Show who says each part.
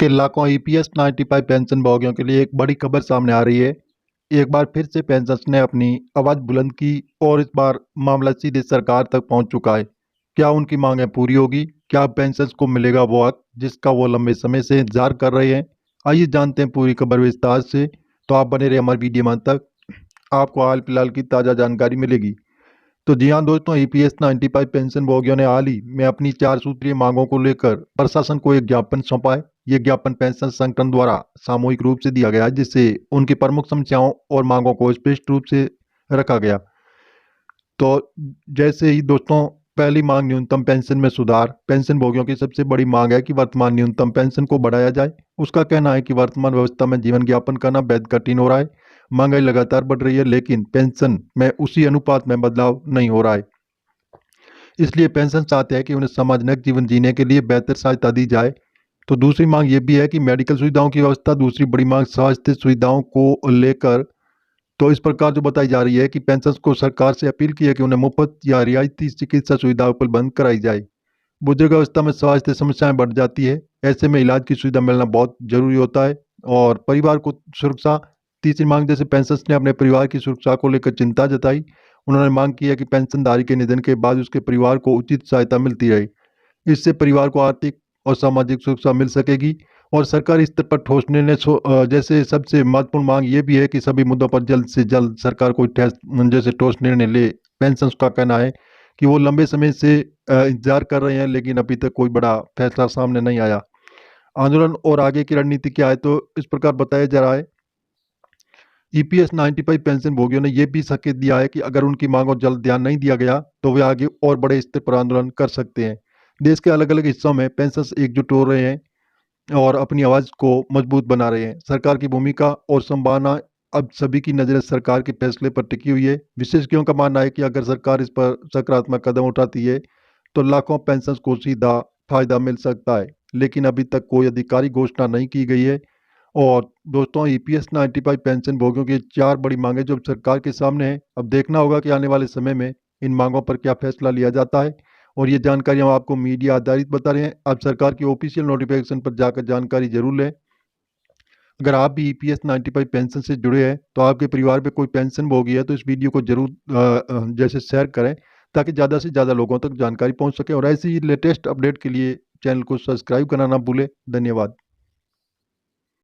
Speaker 1: के लाखों EPS 95 pension भोगियों के लिए एक बड़ी खबर सामने आ रही है। एक बार फिर से पेंशनर्स ने अपनी आवाज बुलंद की और इस बार मामला सीधे सरकार तक पहुंच चुका है। क्या उनकी मांगें पूरी होगी? क्या पेंशनर्स को मिलेगा वो हक जिसका वो लंबे समय से इंतजार कर रहे हैं? आइए जानते हैं पूरी खबर विस्तार से। तो आप बने रहे हमारे वीडियो में अंत तक, आपको हाल फिलहाल की ताज़ा जानकारी मिलेगी। तो जी हाँ दोस्तों, ईपीएस 95 पेंशन भोगियों ने हाल ही में अपनी 4 सूत्रीय मांगों को लेकर प्रशासन को एक ज्ञापन सौंपा है। ये ज्ञापन पेंशन संगठन द्वारा सामूहिक रूप से दिया गया है, जिससे उनकी प्रमुख समस्याओं और मांगों को स्पष्ट रूप से रखा गया। तो जैसे ही दोस्तों, पहली मांग न्यूनतम पेंशन में सुधार। पेंशन भोगियों की सबसे बड़ी मांग है कि वर्तमान न्यूनतम पेंशन को बढ़ाया जाए। उसका कहना है कि वर्तमान व्यवस्था में जीवन यापन करना बेहद कठिन हो रहा है। महंगाई लगातार बढ़ रही है, लेकिन पेंशन में उसी अनुपात में बदलाव नहीं हो रहा है। इसलिए पेंशन चाहते हैं कि उन्हें सम्मानजनक जीवन जीने के लिए बेहतर सहायता दी जाए। तो दूसरी मांग ये भी है कि मेडिकल सुविधाओं की व्यवस्था। दूसरी बड़ी मांग स्वास्थ्य सुविधाओं को लेकर तो इस प्रकार जो बताई जा रही है कि पेंशनर्स को सरकार से अपील की है कि उन्हें मुफ्त या रियायती चिकित्सा सुविधा उपलब्ध कराई जाए। बुजुर्ग अवस्था में स्वास्थ्य समस्याएं बढ़ जाती है, ऐसे में इलाज की सुविधा मिलना बहुत जरूरी होता है। और परिवार को सुरक्षा। तीसरी मांग, जैसे पेंशनर्स ने अपने परिवार की सुरक्षा को लेकर चिंता जताई। उन्होंने मांग की है कि पेंशनधारी के निधन के बाद उसके परिवार को उचित सहायता मिलती रहे। इससे परिवार को आर्थिक और सामाजिक सुरक्षा मिल सकेगी। और सरकारी स्तर पर ठोस निर्णय जैसे सबसे महत्वपूर्ण मांग ये भी है कि सभी मुद्दों पर जल्द से जल्द सरकार कोई जैसे ठोस निर्णय ले। पेंशन का कहना है कि वो लंबे समय से इंतजार कर रहे हैं, लेकिन अभी तक कोई बड़ा फैसला सामने नहीं आया। आंदोलन और आगे की रणनीति क्या है, तो इस प्रकार बताया जा रहा है। ईपीएस 95 पेंशन भोगियों ने यह भी संकेत दिया है कि अगर उनकी मांगों जल्द ध्यान नहीं दिया गया तो वे आगे और बड़े स्तर पर आंदोलन कर सकते हैं। देश के अलग अलग हिस्सों में पेंशनर्स एकजुट हो रहे हैं और अपनी आवाज को मजबूत बना रहे हैं। सरकार की भूमिका और संभावना। अब सभी की नजरें सरकार के फैसले पर टिकी हुई है। विशेषज्ञों का मानना है कि अगर सरकार इस पर सकारात्मक कदम उठाती है तो लाखों पेंशनर्स को सीधा फायदा मिल सकता है, लेकिन अभी तक कोई आधिकारिक घोषणा नहीं की गई है। और दोस्तों, ईपीएस 95 पेंशन भोगियों की 4 बड़ी मांगें जो सरकार के सामने हैं। अब देखना होगा कि आने वाले समय में इन मांगों पर क्या फैसला लिया जाता है। और ये जानकारी हम आपको मीडिया आधारित बता रहे हैं। आप सरकार की ऑफिशियल नोटिफिकेशन पर जाकर जानकारी जरूर लें। अगर आप भी ईपीएस 95 पेंशन से जुड़े हैं, तो आपके परिवार में कोई पेंशन भोगी है, तो इस वीडियो को जरूर जैसे शेयर करें, ताकि ज़्यादा से ज़्यादा लोगों तक जानकारी पहुंच सके। और ऐसी लेटेस्ट अपडेट के लिए चैनल को सब्सक्राइब करना ना भूलें। धन्यवाद।